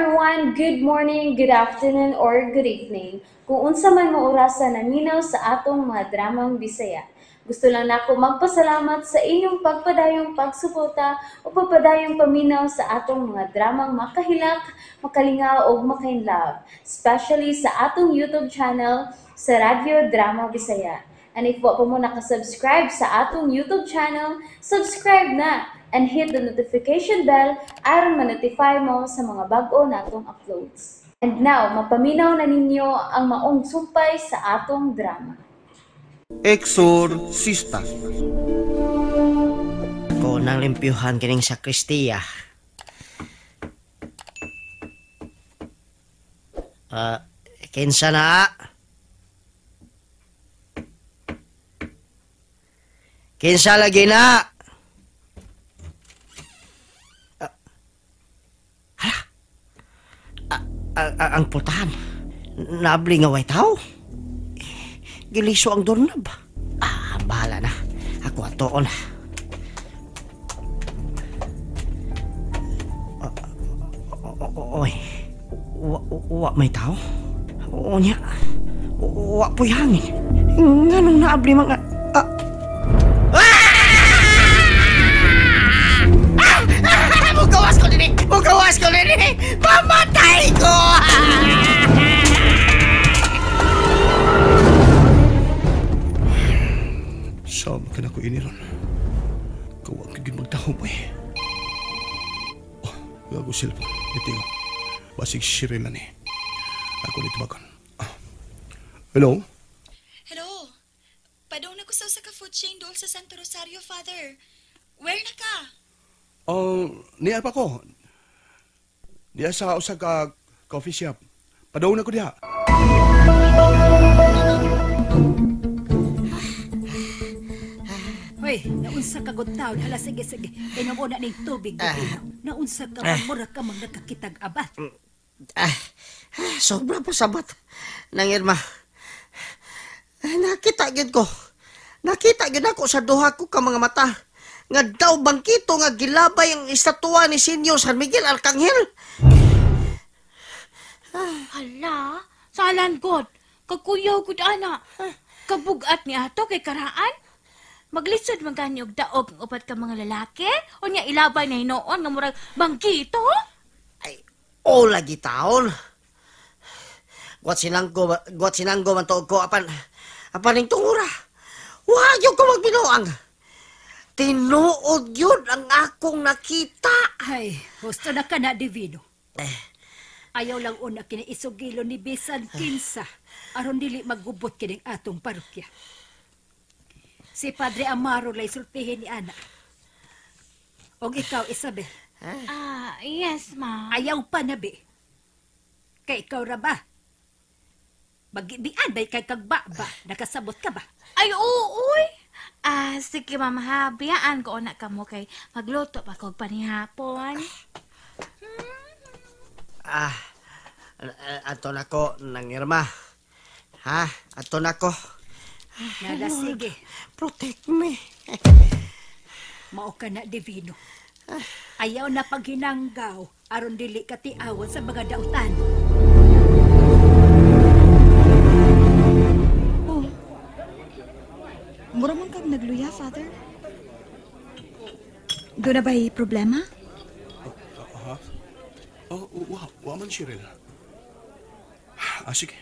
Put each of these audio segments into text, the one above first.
everyone, good morning, good afternoon, or good evening. Kung unsa man mo orasan naminaw sa atong mga dramang Bisaya. Gusto lang nako magpasalamat sa inyong pagpadayong pagsuporta o pagpadayong paminaw sa atong mga dramang makahilak, makalingaw o makainlove, especially sa atong YouTube channel sa Radyo Drama Bisaya. And if wa pa mo nakasubscribe sa atong YouTube channel, subscribe na and hit the notification bell aron ma-notify mo sa mga bag-o natong uploads. And now, mapaminaw na ninyo ang maong sumpay sa atong drama. Eksorsista. Ako nang limpyuhan kining sakristiya. Kinsa na? Kinsa lagi na? Ang pultahan. Nabli nga way tao. Giliso ang doorknob. Bahala na. Ako atoon. Oy. Wa may tao? O niya. Wa po'y hangin. Nganong naabli mga... Mugawas ko nini! Mamatay ko! Saan ka na ko iniron? Kawag kagin magtaho mo eh. Gago cellphone. Ito yung basig Shireen na ni. Ako nito bagon. Hello? Hello. Padong na ko sa ka-food chain doon sa Santo Rosario, Father. Where na ka? Niya pa ko. Niya sa usa ka coffee shop. Padawon na ko diha. Hoy, naunsa ka good town. Hala, sige. Kaya mo na ning tubig. Naunsa ka, mura ka mang nakakitag abat. Sobra pa sabat. Nang Irma. Nakita yun ko. Nakita yun ako sa duha ko ka mga mata. Nga daw bangkito nga gilabay ang estatwa ni Senyor San Miguel Arcangel. Hala, salan god. Kakuyaw gud ana. Kabugat ni ato kay karaan. Maglisod man kani og daog ang upat ka mga lalaki o nya ilabay na hinoon nga murag bangkito. Ay, o lagi taon. Guat sinanggo man tuog ko apan ning tungura. Wa yung ko magbinuang. Tinuod yun ang akong nakita. Ay, gusto na ka na, Divino. Ayaw lang una kiniisugilo ni Bisan Kinsa. Aron dili maggubot kining atong parokya. Si Padre Amaro lay sultihin ni Ana. Og ikaw, Isabel. Yes, ma. Ayaw pa na, be. Kay ikaw ra ba? Bagibian ba'y kay kagbaba? Nakasabot ka ba? Ay, uy. Sige, mama, ha. Biyaan ko na ka mo kay magluto pa kog panihapon. Ato na ko, nang Irma. Ha? Ato na ko. Nada, sige. Protect me. Mao ka na, Divino. Ayaw na paghinanggaw aron dili ka tiawon sa mga dautan. Mura man kag nagluya, Father? Doon na ba'y problema? Wa man Shireen. Sige.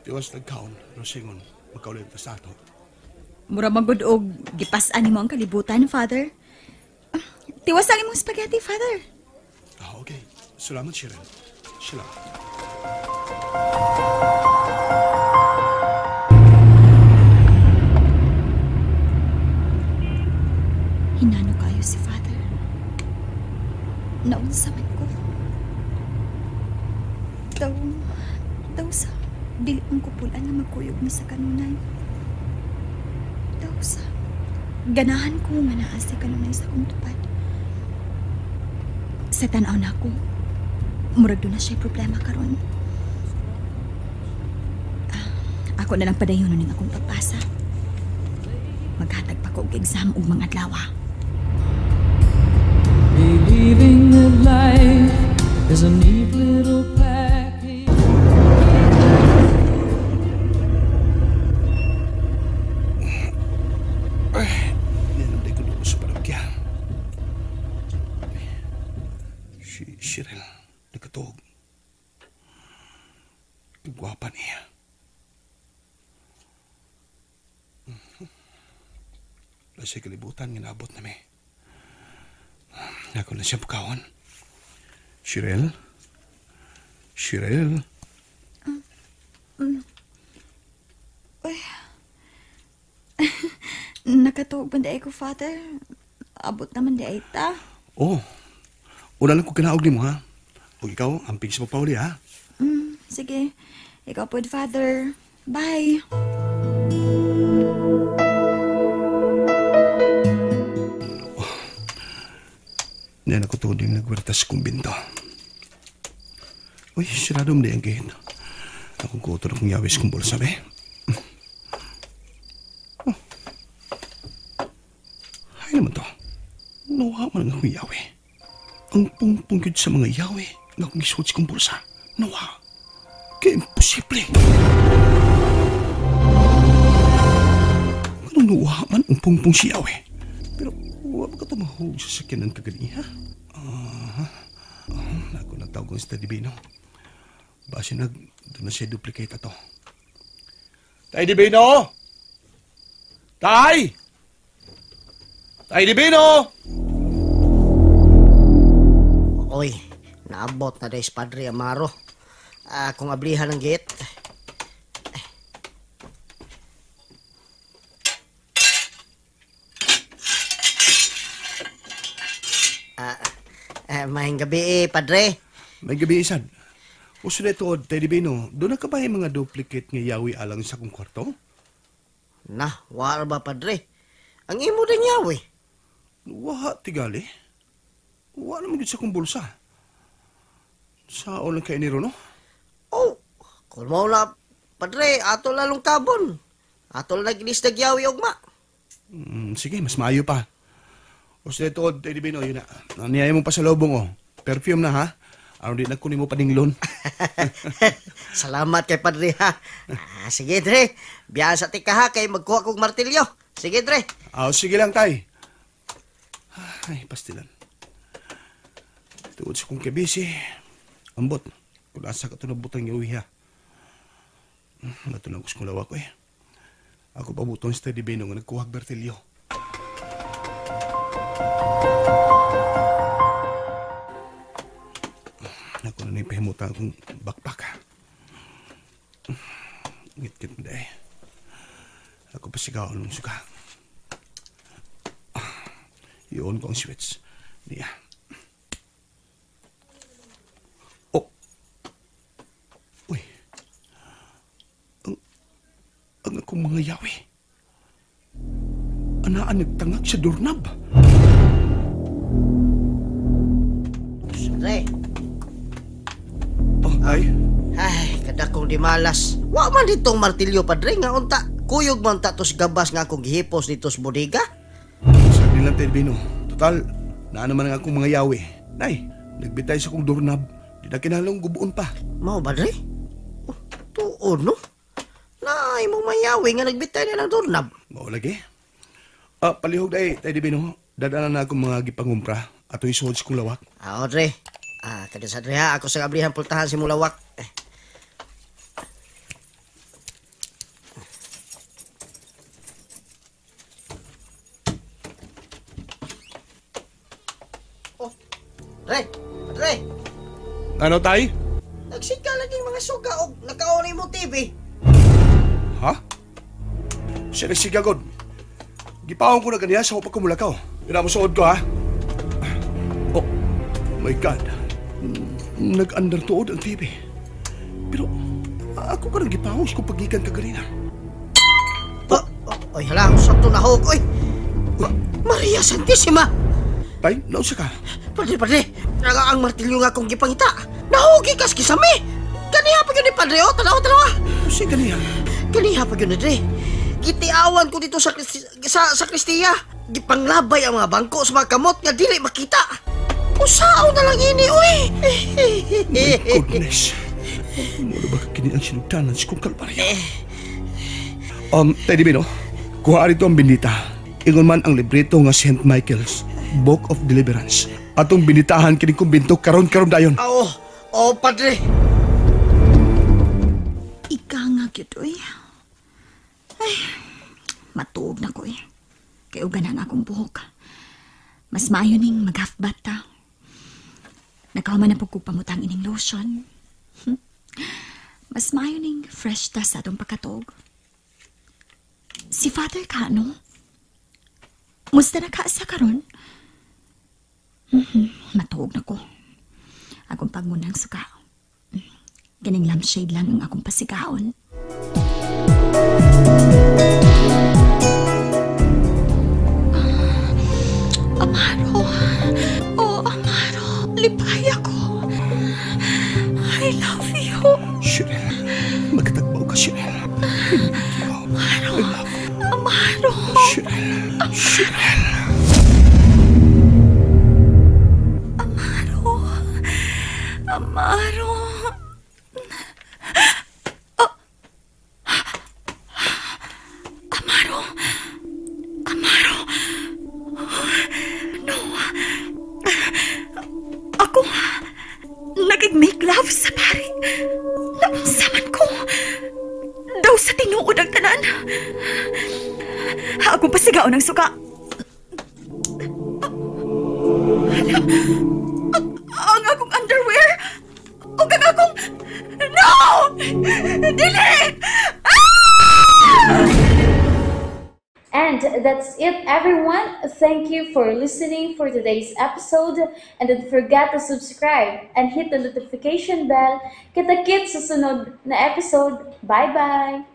Tiwas nagkaon, Rosingon, magkaulit na sa ato. Mura magod og gipas-an mo ang kalibutan, Father. Tiwasan mo spaghetti, Father. Okay. Salamat, Shireen. Salamat. Hinano kayo si Father. Naunsa man ko. Daw sa dili ang kupulan na magkuyog mi sa kanunay. Daw sa ganahan ko nga naa si kanunay sa kong tupad. Sa tanaw na ako, murag doon na siya problema karon. Ako na lang padayon ning akong pagpasa. Maghatag pa ko og exam ug mga adlaw. Believing that life is an even Si Cheryl, nagkatuog. Kagwapa niya. Lasay kalibutan, ginabot na may. Ako na siya pagkawan. Cheryl? Cheryl? Nakatuog ba di ko, Father? Abot naman di ay ta. Oh, una lang ko kinaog ni mo, ha? O ikaw, amping sa pagpauli, ha? Sige. Ikaw po, Father. Bye. Niyan ako tuod yung nagwertas kong binto. Uy, sirado mo na yung gate. Akong kuto na kong yawis kong bulsa, be. Oh. Ay naman to. Nawa man ang akong yawi. Ang pungpunggid sa mga yawi na akong isuot sa kong bulsa. Nawa. Kaya imposible. Anong nawa man ang pungpung si yawi? Pero huwag ka tumahog sa sakyanan kagani, ha? Ako nagtawag ko sa Divino. Base doon na siya duplicate ato. Tay Divino! Tay! Tay Divino! Oy, naabot na dahil Padre Amaro. Kung ablihan ng gate. Mahing gabi Padre. May gabi isad. Uso na ito, Tay Divino, doon na ka ba yung mga duplicate nga yawi alang sa kong kwarto? Nah, wala ba Padre? Ang imo din yawi. Waha, tigali. Wala naman yun sa kong bulsa. Saan lang kayo ni Rono? Oh, kung mo na Padre, ato lalong tabon. Ato lang naginisdag yawi ogma. Sige, mas maayo pa. Uso na ito, Tay Divino, yun na. Niyaya mo pa sa lobong, oh. Perfume na, ha? Ano din nagkunin mo paninglon? Salamat kay Padre, ha? Sige, Dre. Biyahan sa tika, ha, kay magkuha kong martilyo. Sige, Dre. Sige lang, Tay. Ay, pastilan. Tuod sa kong kabisi. Ambot. Kung asa ka ito nabutang yung uwi, ha? Natunang gusto kong lawa ko, eh. Ako pa buton sa Teddy Beno nga nagkuhag martilyo. Ako na pahimutan akong backpack. Ngit-ngit mo dahil. Ako pa sigaw ng suka. Iyon ko ang switch. Niya. Oh. Uy. Ang akong mga yawi. Anaan nagtangag sa doorknob. Dre. Ay. Ay, kada kong di malas. Wa man ditong martilyo, Padre, nga unta. Kuyog man tatos gabas nga akong gihipos dito sa bodega. Sabi lang, Telvino. Total, naman ang akong mga yawi. Nay, nagbitay sa kong doorknob. Di na kinalong gubuon pa. Mao ba, Dre? Oh, tuon, no? Nay, mo mayawi nga nagbitay na ng doorknob. Mao lagi. Palihog dahi, Telvino. Dadaanan na akong mga gipangumpra. Ato isuod sa kong lawak. Dre. Kada sa Dre, ha? Ako sa kablihan pultahan si mulawak. Dre! Dre! Ano, Tay? Nagsika lagi mga suga o nakaunay mo TV. Ha? Siya nagsigagod. Gipawang ko na ganiya sa upag kumulakaw. Pinamusuod ko, ha? Oh, my God. Nag-undertuod ang TV. Pero, ako ka nang gipawang kung pagikan ka ganina. Oy, hala, sakto na ho. Oy! Maria Santissima! Tay, nausa ka? Padre, ang martilyo nga kong gipangita. Nahugi kas kisame. Kaniha pa yun ni Padre, o. Tanawa. Kasi ganiya. Kaniha pa yun, Dre. Gitiawan ko dito sa Kristiya. Gipanglabay ang mga bangko sa mga kamot nga dili makita. Usao na lang ini, uy. My goodness. Mula ba kini ang sinugtanan sa kong kalbaryo? Tay Divino, kuha rito ang bindita. Ingon man ang libreto nga St. Michael's Book of Deliverance. atong binitahan kining kumbinto karon dayon. Oo, Padre. Ika nga gyud oy. Ay, matuog na ko eh. Kay uga na akong buhok. Mas maayo ning mag-half bath ta. Nakahuman na po ko pamutang ining lotion. Mas maayo ning fresh ta sa atong pagkatog. Si Father ka, no? Musta na ka sa karon? Matuog na ko. Akong pagmunang suka. Ganing lampshade lang ang akong pasigaon. Amaro. Oh, Amaro. Lipay ako. I love you. Cheryl, magtagbaw ka, Cheryl. Amaro. Amaro. Cheryl. Amaro. Oh. Amaro. Amaro. No. Ako nagig-make love sa pari. Naunsaman ko. Daw sa tinuod ang tanan. Ako pasigaon ng suka. Ang akong underwear. O ang akong... No! Dili! And that's it, everyone. Thank you for listening for today's episode. And don't forget to subscribe and hit the notification bell. Kita-kits sa sunod na episode. Bye-bye!